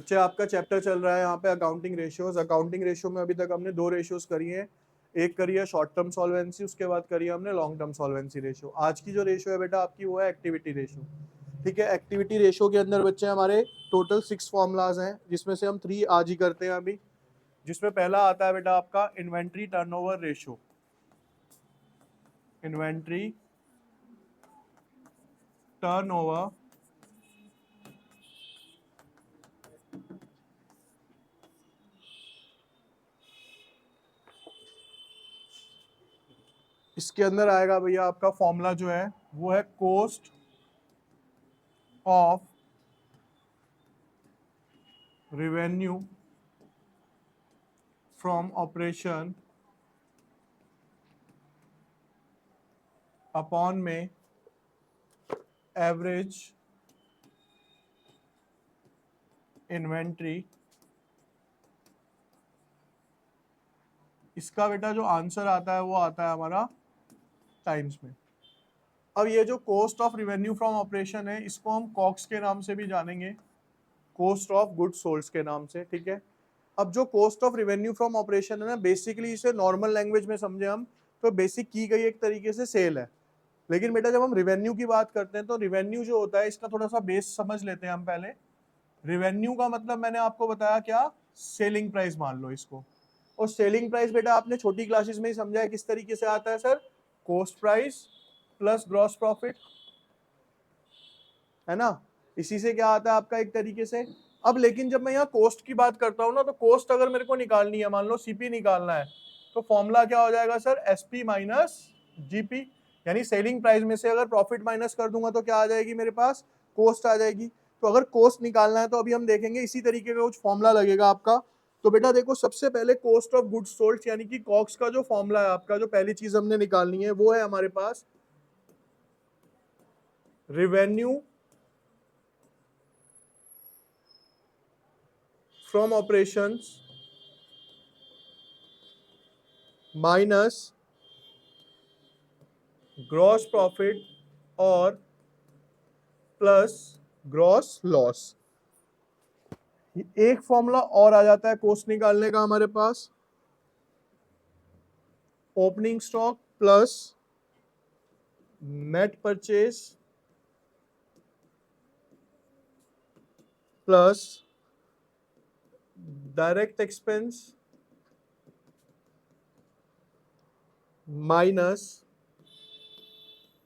बच्चे आपका चैप्टर चल रहा है यहाँ पे अकाउंटिंग रेशियोज। अकाउंटिंग रेशियो में अभी तक हमने 2 रेशियोज करी है, एक करी है शॉर्ट टर्म सॉल्वेंसी, उसके बाद करी है हमने लॉन्ग टर्म सॉल्वेंसी रेशियो। आज की जो रेशियो है बेटा आपकी वो है एक्टिविटी रेशियो। ठीक है, एक्टिविटी रेशियो के अंदर बच्चे हमारे टोटल 6 फॉर्मूलाज हैं, जिसमें से हम 3 आज ही करते हैं अभी। जिसमें पहला आता है बेटा आपका inventory turnover ratio. Inventory turnover इसके अंदर आएगा भैया आपका फॉर्मूला जो है वो है cost of revenue from operation upon में एवरेज इन्वेंट्री। इसका बेटा जो आंसर आता है वो आता है हमारा टाइम्स में। अब ये जो cost of revenue from operation है इसको हम कॉक्स के नाम से भी जानेंगे, कॉस्ट ऑफ गुड्स सोल्ड के नाम से। ठीक है, अब जो cost of revenue from operation है ना, बेसिकली इसे नॉर्मल लैंग्वेज में समझे हम तो बेसिक की गई एक तरीके से सेल है। लेकिन बेटा जब हम रेवेन्यू की बात करते हैं तो रेवेन्यू जो होता है इसका थोड़ा सा बेस समझ लेते हैं हम पहले। रेवेन्यू का मतलब मैंने आपको बताया क्या, सेलिंग प्राइस मान लो इसको। और सेलिंग प्राइस बेटा आपने छोटी क्लासेस में ही समझा है किस तरीके से आता है sir, cost price plus gross profit, है ना। इसी से क्या आता है आपका एक तरीके से। अब लेकिन जब मैं यहाँ कॉस्ट की बात करता हूँ ना, तो कॉस्ट अगर मेरे को निकालनी है, मान लो सीपी निकालना है, तो फॉर्मूला क्या हो जाएगा सर, एसपी माइनस जीपी। यानी सेलिंग प्राइस में से अगर प्रॉफिट माइनस कर दूंगा तो क्या आ जाएगी मेरे पास, कॉस्ट आ जाएगी। तो अगर कॉस्ट निकालना है तो अभी हम देखेंगे इसी तरीके का कुछ फॉर्मूला लगेगा आपका। तो बेटा देखो, सबसे पहले कॉस्ट ऑफ गुड्स सोल्ड यानी कि कॉक्स का जो फॉर्मूला है आपका, जो पहली चीज हमने निकालनी है वो है हमारे पास revenue from operations minus gross profit और प्लस ग्रॉस लॉस। एक फॉर्मूला और आ जाता है कॉस्ट निकालने का हमारे पास, opening stock plus net purchase plus direct expense minus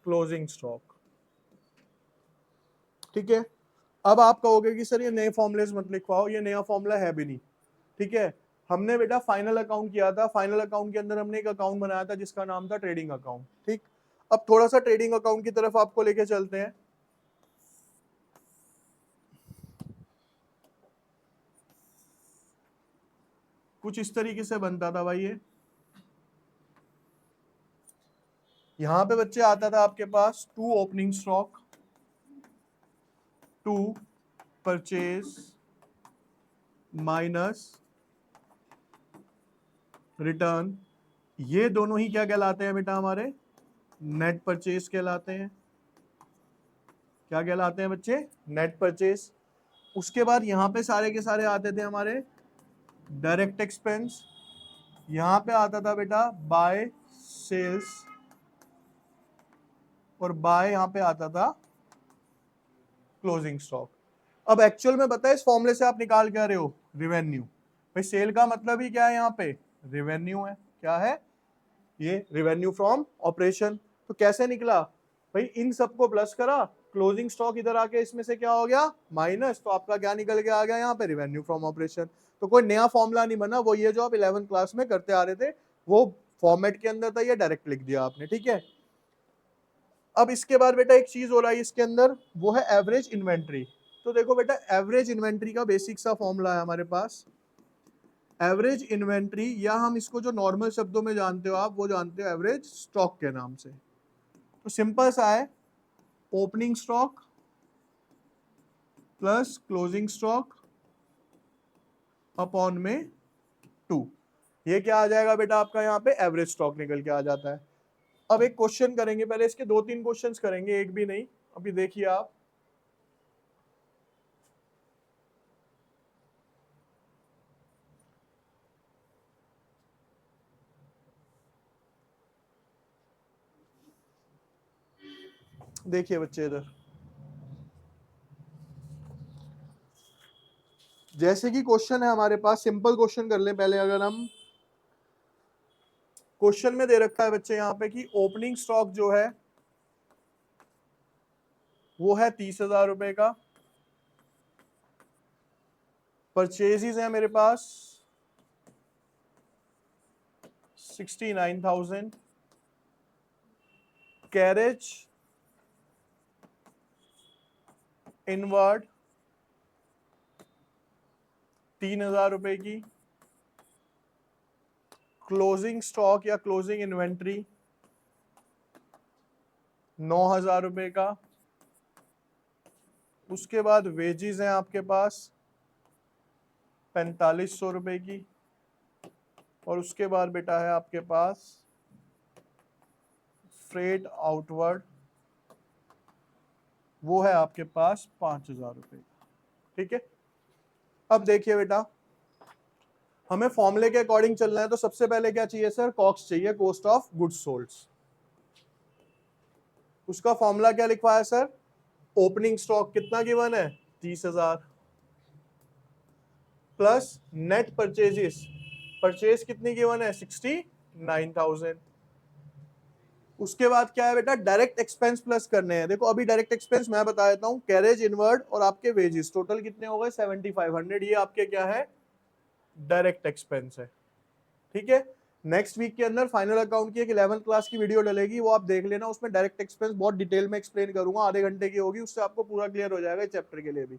closing stock. ठीक है, अब आप कहोगे कि सर ये नए फॉर्मूलेस मत लिखवाओ, ये नया फॉर्मूला है भी नहीं। ठीक है, हमने बेटा फाइनल अकाउंट किया था, फाइनल अकाउंट के अंदर हमने एक अकाउंट बनाया था जिसका नाम था ट्रेडिंग अकाउंट। ठीक, अब थोड़ा सा ट्रेडिंग अकाउंट की तरफ आपको लेके चलते हैं। कुछ इस तरीके से बनता था भाई ये। यहां पे बच्चे आता था आपके पास 2 opening stock, 2 purchase minus return. ये दोनों ही क्या कहलाते हैं बेटा, हमारे नेट परचेज कहलाते हैं। क्या कहलाते हैं बच्चे, नेट परचेज। उसके बाद यहाँ पे सारे के सारे आते थे हमारे डायरेक्ट एक्सपेंस। यहाँ पे आता था बेटा बाय सेल्स, और बाय यहाँ पे आता था क्लोजिंग स्टॉक। अब एक्चुअल में बताए इस फॉर्मूले से आप निकाल क्या रहे हो, रिवेन्यू। भाई सेल का मतलब ही क्या है, यहाँ पे रिवेन्यू है। क्या है ये, रिवेन्यू फ्रॉम ऑपरेशन। तो कैसे निकला भाई, इन सबको प्लस करा, क्लोजिंग स्टॉक इधर आके इसमें से क्या हो गया माइनस, तो आपका क्या निकल के आ गया यहाँ पे, रिवेन्यू फ्रॉम ऑपरेशन। तो कोई नया फॉर्मूला नहीं बना, वो ये जो आप 11th क्लास में करते आ रहे थे वो फॉर्मेट के अंदर था, ये डायरेक्ट लिख दिया आपने। ठीक है, अब इसके बाद बेटा एक चीज हो रहा है इसके अंदर, वो है एवरेज इन्वेंट्री। तो देखो बेटा, एवरेज इन्वेंट्री का बेसिक सा फॉर्मूला है हमारे पास। एवरेज इन्वेंट्री, या हम इसको जो नॉर्मल शब्दों में जानते हो आप, वो जानते हो एवरेज स्टॉक के नाम से। तो सिंपल सा है, opening stock plus closing stock upon में 2। ये क्या आ जाएगा बेटा आपका, यहाँ पे एवरेज स्टॉक निकल के आ जाता है। अब एक क्वेश्चन करेंगे, पहले इसके 2-3 क्वेश्चंस करेंगे, एक भी नहीं। अभी देखिए आप, देखिए बच्चे इधर, जैसे कि क्वेश्चन है हमारे पास, सिंपल क्वेश्चन कर लें पहले। अगर हम क्वेश्चन में दे रखा है बच्चे यहाँ पे कि ओपनिंग स्टॉक जो है वो है 30,000 रुपए का, परचेजेस है मेरे पास 69,000, कैरेज इनवर्ड 3,000 रुपए की, क्लोजिंग स्टॉक या क्लोजिंग इन्वेंट्री 9,000 रुपए का, उसके बाद वेजेस हैं आपके पास 4500 रुपए की, और उसके बाद बेटा है आपके पास फ्रेट आउटवर्ड, वो है आपके पास 5,000 रुपए का। ठीक है, अब देखिए बेटा, हमें फॉर्मूले के अकॉर्डिंग चलना है, तो सबसे पहले क्या चाहिए सर? कॉस्ट चाहिए, कॉस्ट ऑफ गुड्स सोल्ड। उसका फॉर्मूला क्या लिखवाया सर? ओपनिंग स्टॉक कितना गिवन है? 30,000 प्लस नेट परचेजेस, परचेज कितनी गिवन है? 69,000। उसके बाद क्या है बेटा? डायरेक्ट एक्सपेंस प्लस करने हैं। देखो अभी डायरेक्ट एक्सपेंस मैं बता देता हूं, कैरेज इनवर्ड और आपके वेजेस टोटल कितने हो गए? 7,500। ये आपके क्या है? डायरेक्ट एक्सपेंस है। ठीक है, नेक्स्ट वीक के अंदर फाइनल अकाउंट की एक 11th क्लास की वीडियो डलेगी, वो आप देख लेना। उसमें डायरेक्ट एक्सपेंस बहुत डिटेल में एक्सप्लेन करूंगा, आधे घंटे की होगी, उससे आपको पूरा क्लियर हो जाएगा चैप्टर के लिए भी।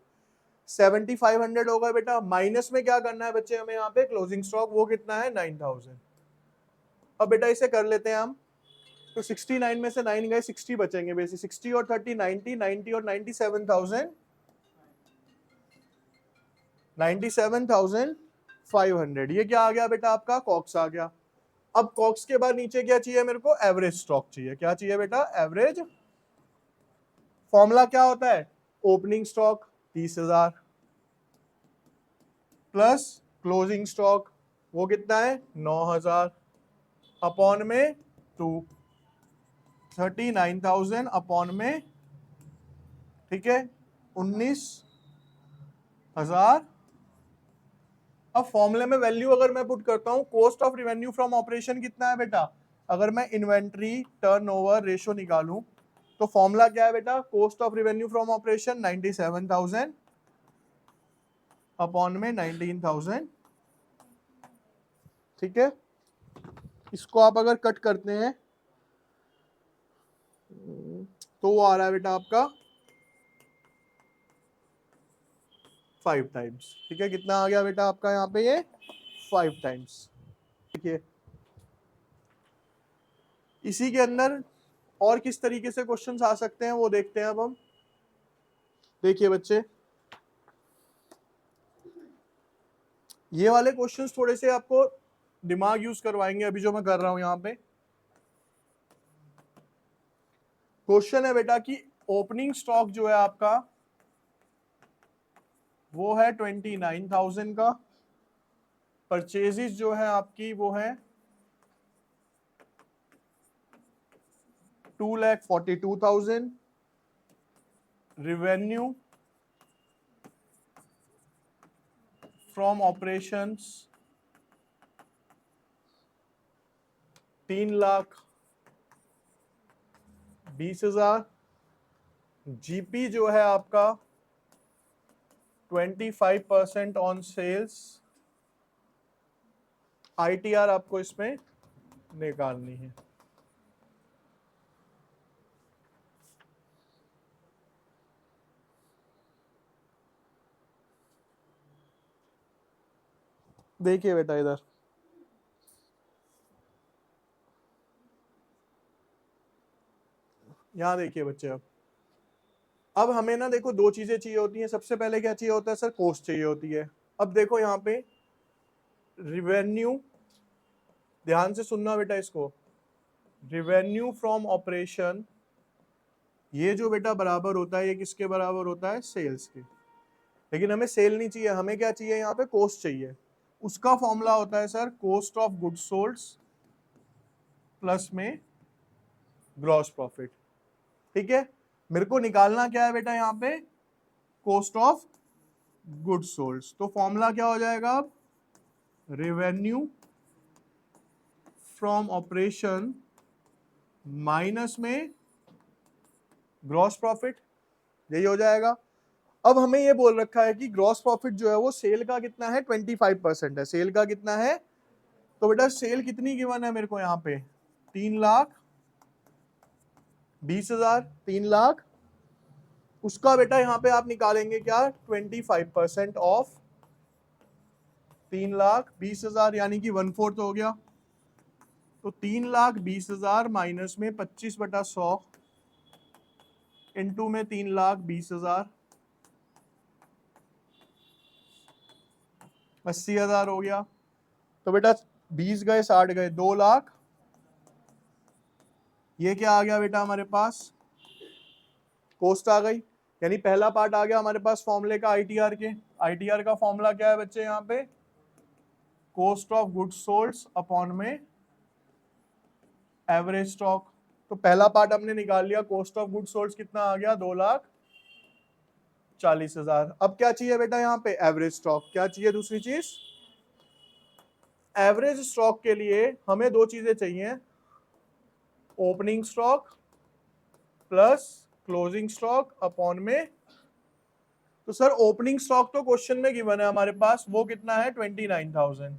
7,500 होगा बेटा, माइनस में क्या करना है बच्चे हमें यहाँ पे? क्लोजिंग स्टॉक, वो कितना है? 9,000। अब बेटा इसे कर लेते हैं हम, तो 69 में से 9 गए, 60 बचेंगे बेसिक, 60 और 30 90, 90 और 90 7,000, 97,500। ये क्या आ गया बेटा? आपका कॉक्स आ गया। अब कॉक्स के बाद नीचे क्या चाहिए मेरे को? एवरेज स्टॉक चाहिए। क्या चाहिए बेटा? एवरेज। फॉर्मूला क्या होता है? Opening stock 30,000 plus closing stock, वो कितना है? 9,000 अपॉन में 2, 39,000 अपॉन में, ठीक है, 19,000। अब फॉर्मूले में वैल्यू अगर मैं पुट करता हूं, cost of revenue from operation कितना है बेटा? अगर मैं इन्वेंट्री टर्नओवर रेशो निकालूं, तो फॉर्मूला क्या है बेटा? Cost of revenue from operation 97,000 upon में 19,000। ठीक है, इसको आप अगर कट करते हैं तो वो आ रहा है बेटा आपका 5 टाइम्स। ठीक है, कितना आ गया बेटा आपका यहाँ पे? ये 5 टाइम्स। देखिए इसी के अंदर और किस तरीके से क्वेश्चंस आ सकते हैं वो देखते हैं अब हम। देखिए बच्चे, ये वाले क्वेश्चंस थोड़े से आपको दिमाग यूज करवाएंगे अभी जो मैं कर रहा हूं यहाँ पे। क्वेश्चन है बेटा कि ओपनिंग स्टॉक जो है आपका वो है 29,000 का, परचेजेस जो है आपकी वो है 2,42,000, रेवेन्यू फ्रॉम ऑपरेशंस 3,20,000, जीपी जो है आपका 25% ऑन सेल्स, आईटीआर आपको इसमें निकालनी है। देखिए बेटा इधर, यहां देखिए बच्चे, अब हमें ना देखो दो चीजें चाहिए होती हैं। सबसे पहले क्या चाहिए होता है सर? कॉस्ट चाहिए होती है। अब देखो यहाँ पे रिवेन्यू, ध्यान से सुनना बेटा इसको, रिवेन्यू फ्रॉम ऑपरेशन, ये जो बेटा बराबर होता है, ये किसके बराबर होता है? सेल्स के। लेकिन हमें सेल नहीं चाहिए, हमें क्या चाहिए यहाँ पे? कॉस्ट चाहिए। उसका फॉर्मूला होता है sir cost of goods sold plus में ग्रॉस प्रॉफिट। ठीक है, मेरे को निकालना क्या है बेटा यहाँ पे, कॉस्ट ऑफ गुड्स सोल्ड। तो फॉर्मूला क्या हो जाएगा अब, रेवेन्यू फ्रॉम ऑपरेशन माइनस में ग्रॉस प्रॉफिट, यही हो जाएगा। अब हमें ये बोल रखा है कि ग्रॉस प्रॉफिट जो है वो सेल का कितना है, 25% है। सेल का कितना है, तो बेटा सेल कितनी गिवन है मेरे को यहाँ पे, 3,20,000, 3,00,000, उसका बेटा यहाँ पे आप निकालेंगे क्या, 25% ऑफ 3,20,000 यानी कि 1/4 हो गया। तो 3,20,000 माइनस में 25/100 इंटू में 3,20,000, 80,000 हो गया। तो बेटा 20 गए 60 गए, 2,00,000। ये क्या आ गया बेटा हमारे पास, कॉस्ट आ गई। यानी पहला पार्ट आ गया हमारे पास फॉर्मूले का आईटीआर के। आईटीआर का फॉर्मूला क्या है बच्चे यहाँ पे, cost of goods sold upon में एवरेज स्टॉक। तो पहला पार्ट हमने निकाल लिया, कॉस्ट ऑफ गुड्स सोल्ड कितना आ गया, 2,40,000। अब क्या चाहिए बेटा यहाँ पे, एवरेज स्टॉक। क्या चाहिए दूसरी चीज, एवरेज स्टॉक के लिए हमें दो चीजें चाहिए, opening stock plus closing stock upon में। तो सर ओपनिंग स्टॉक तो क्वेश्चन में गिवन है हमारे पास, वो कितना है 29,000।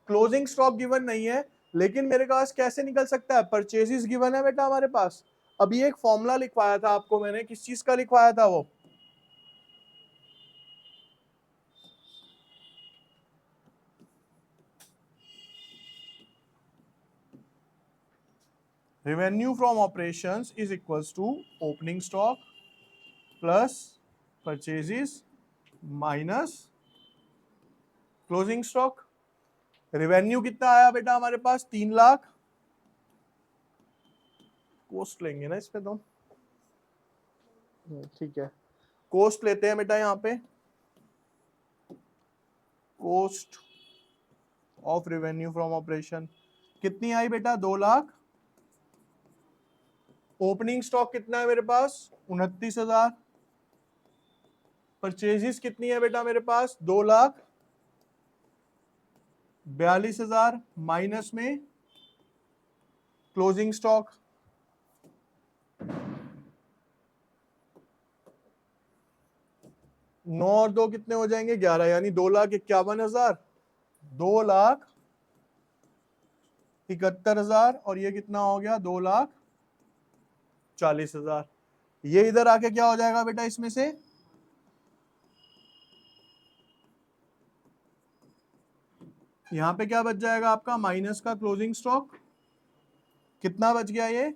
क्लोजिंग स्टॉक गिवन नहीं है, लेकिन मेरे पास कैसे निकल सकता है, परचेजेस गिवन है बेटा हमारे पास। अभी एक फॉर्मूला लिखवाया था आपको मैंने, किस चीज का लिखवाया था वो, revenue from operations is equals to opening stock plus purchases minus closing stock. Revenue कितना आया बेटा हमारे पास, 3,00,000। कॉस्ट लेंगे ना इसमें तो, ठीक है, कॉस्ट लेते हैं बेटा यहाँ पे, cost of revenue from operation कितनी आई बेटा, 2,00,000। ओपनिंग स्टॉक कितना है मेरे पास, 29,000। परचेजेस कितनी है बेटा मेरे पास, 2,42,000 माइनस में क्लोजिंग स्टॉक। 9 और 2 कितने हो जाएंगे, 11, यानी 2,51,000, 2,71,000 और ये कितना हो गया, 2,40,000। ये इधर आके क्या हो जाएगा बेटा, इसमें से यहां पे क्या बच जाएगा आपका, माइनस का क्लोजिंग स्टॉक। कितना बच गया, ये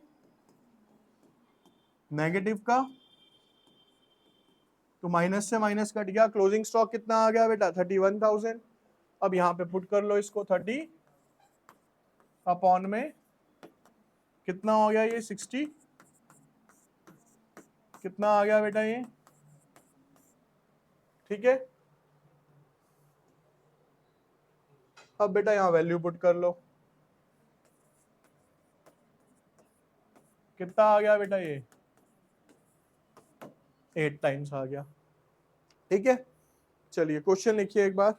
नेगेटिव का, तो माइनस से माइनस कट गया। क्लोजिंग स्टॉक कितना आ गया बेटा, 31,000। अब यहाँ पे पुट कर लो इसको, 30 अपॉन में कितना हो गया, ये 60। कितना आ गया बेटा ये, ठीक है। अब बेटा यहाँ वैल्यू पुट कर लो, कितना आ गया बेटा ये, 8 टाइम्स आ गया, ठीक है। चलिए क्वेश्चन लिखिए एक बार।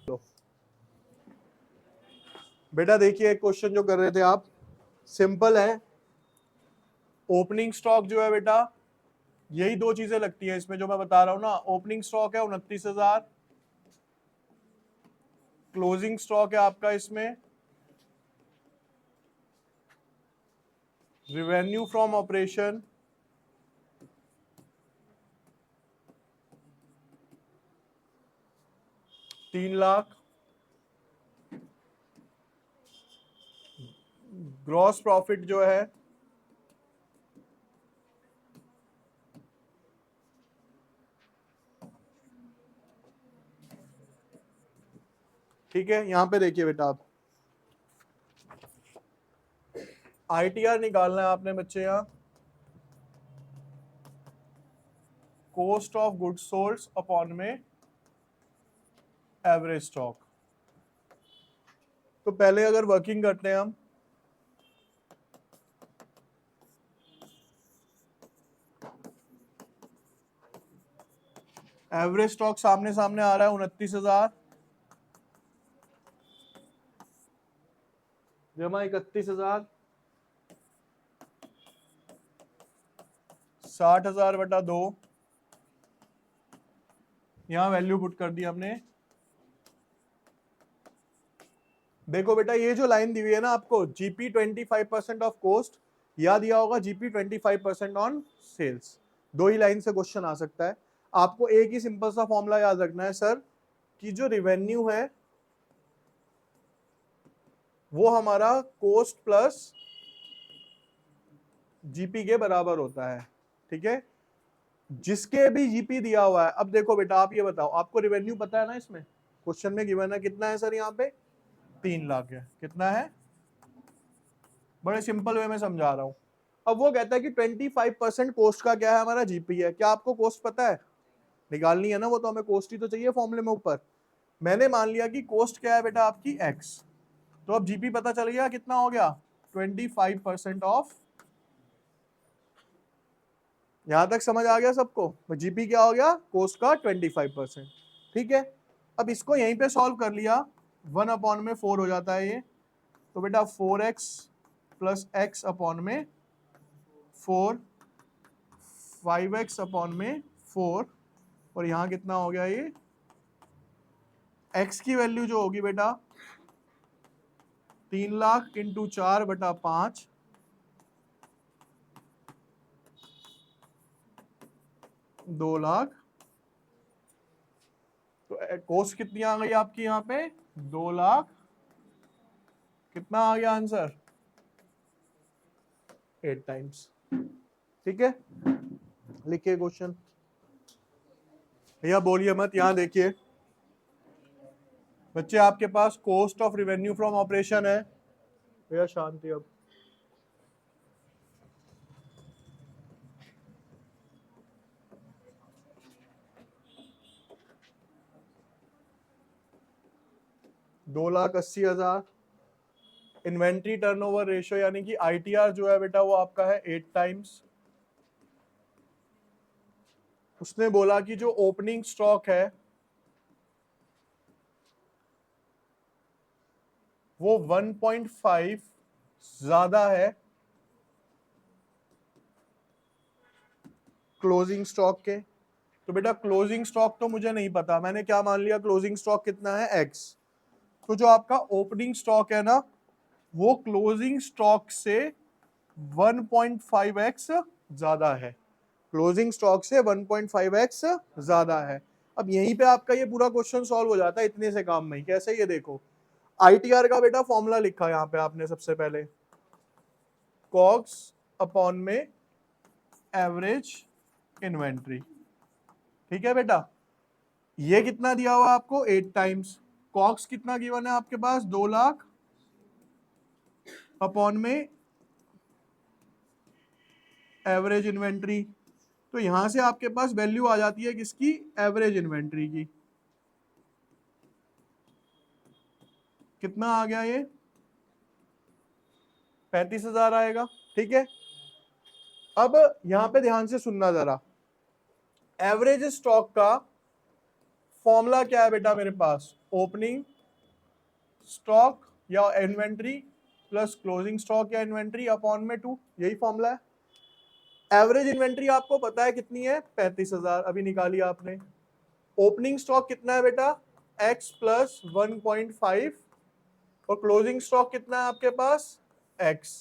लो बेटा देखिए, एक क्वेश्चन जो कर रहे थे आप, सिंपल है। ओपनिंग स्टॉक जो है बेटा, यही दो चीजें लगती है इसमें जो मैं बता रहा हूं ना। ओपनिंग स्टॉक है 29,000, क्लोजिंग स्टॉक है आपका इसमें revenue from operation 3,00,000, gross profit जो है ठीक है। यहां पे देखिए बेटा, आप आईटीआर निकालना है आपने बच्चे, यहाँ cost of goods sold upon में एवरेज स्टॉक। तो पहले अगर वर्किंग करते हैं हम, एवरेज स्टॉक सामने सामने आ रहा है 29,000 जमा 31,000, 60,000 बटा 2, यहां वैल्यू पुट कर दी हमने। देखो बेटा ये जो लाइन दी हुई है ना आपको, जीपी 25% ऑफ कोस्ट, या दिया होगा जीपी 25% ऑन सेल्स। दो ही लाइन से क्वेश्चन आ सकता है। आपको एक ही सिंपल सा फॉर्मूला याद रखना है सर, कि जो रिवेन्यू है वो हमारा कोस्ट प्लस जीपी के बराबर होता है, ठीक है। जिसके भी जीपी दिया हुआ है, अब देखो बेटा आप ये बताओ, आपको रिवेन्यू पता है ना, इसमें क्वेश्चन में गिवन है कितना है सर, यहाँ पे 3 लाख है, कितना है, बड़े सिंपल वे में समझा रहा हूं। अब वो कहता है कि 25% कोस्ट का क्या है, हमारा जीपी है। क्या आपको कोस्ट पता है, निकालनी है ना वो, तो हमें कोस्ट ही तो चाहिए फॉर्मूले में ऊपर। मैंने मान लिया कि कोस्ट क्या है बेटा आपकी एक्स, तो अब जीपी पता चल गया कितना हो गया, 25% ऑफ। यहां तक समझ आ गया सबको, जीपी क्या हो गया, कोस्ट का 25%, ठीक है। अब इसको यहीं पे सॉल्व कर लिया, 1/4 हो जाता है ये, तो बेटा 4x प्लस x अपॉन में 4, 5x/4, और यहां कितना हो गया ये, x की वैल्यू जो होगी बेटा 3 लाख इंटू 4/5, 2 लाख। तो कोस्ट कितनी आ गई आपकी यहाँ पे, 2 लाख, कितना आ गया आंसर, 8 टाइम्स, ठीक है। लिखिए क्वेश्चन, भैया बोलिए मत, यहां देखिए बच्चे, आपके पास cost of revenue from operation है, भैया शांति। अब दो लाख 80,000, इन्वेंट्री टर्नओवर रेशियो यानी कि आईटीआर जो है बेटा वो आपका है 8 टाइम्स। उसने बोला कि जो ओपनिंग स्टॉक है वो 1.5 ज्यादा है क्लोजिंग स्टॉक के। तो बेटा क्लोजिंग स्टॉक तो मुझे नहीं पता, मैंने क्या मान लिया, क्लोजिंग स्टॉक कितना है एक्स। तो जो आपका ओपनिंग स्टॉक है ना वो क्लोजिंग स्टॉक से 1.5x ज्यादा है, क्लोजिंग स्टॉक से 1.5x ज्यादा है। अब यहीं पे आपका ये पूरा क्वेश्चन सॉल्व हो जाता है इतने से काम में। कैसे, ये देखो आईटीआर का बेटा फॉर्मूला लिखा है यहाँ पे आपने, सबसे पहले कॉग्स अपॉन में एवरेज इन्वेंट्री, ठीक है बेटा। ये कितना दिया हुआ आपको, 8 टाइम्स। कॉग्स कितना गिवन है आपके पास, 2 लाख, अपॉन में एवरेज इन्वेंट्री। तो यहां से आपके पास वैल्यू आ जाती है किसकी, एवरेज इन्वेंट्री की। कितना आ गया ये, 35,000 आएगा, ठीक है। अब यहां पे ध्यान से सुनना जरा, एवरेज स्टॉक का फॉर्मूला क्या है बेटा मेरे पास, ओपनिंग स्टॉक या इन्वेंट्री प्लस क्लोजिंग स्टॉक या इन्वेंट्री अपॉन में 2, यही फॉर्मूला है। एवरेज इन्वेंट्री आपको पता है कितनी है, 35,000, अभी निकाली आपने। ओपनिंग स्टॉक कितना है बेटा, x प्लस 1.5, और क्लोजिंग स्टॉक कितना है आपके पास, x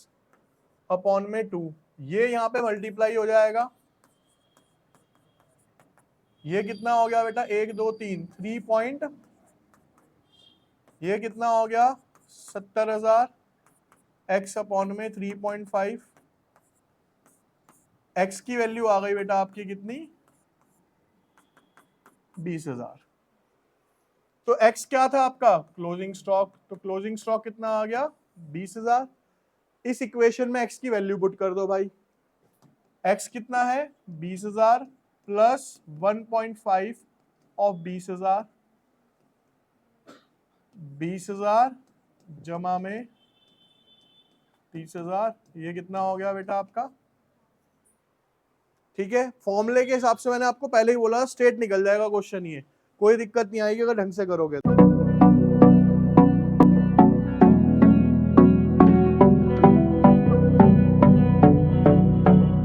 अपॉन में 2। ये यहाँ पे मल्टीप्लाई हो जाएगा, ये कितना हो गया बेटा, 1 2 3, 3 पॉइंट, ये कितना हो गया 70,000, x अपॉन में 3.5, x की वैल्यू आ गई बेटा आपकी कितनी, 20,000। तो x क्या था आपका, क्लोजिंग स्टॉक, तो क्लोजिंग स्टॉक कितना आ गया, 20,000। इस इक्वेशन में x की वैल्यू पुट कर दो भाई, x कितना है 20,000 प्लस 1.5 ऑफ 20,000, 20,000 जमा में 30,000, ये कितना हो गया बेटा आपका ठीक है, फॉर्मूले के हिसाब से मैंने आपको पहले ही बोला स्ट्रेट निकल जाएगा क्वेश्चन, ये कोई दिक्कत नहीं आएगी अगर ढंग से करोगे तो।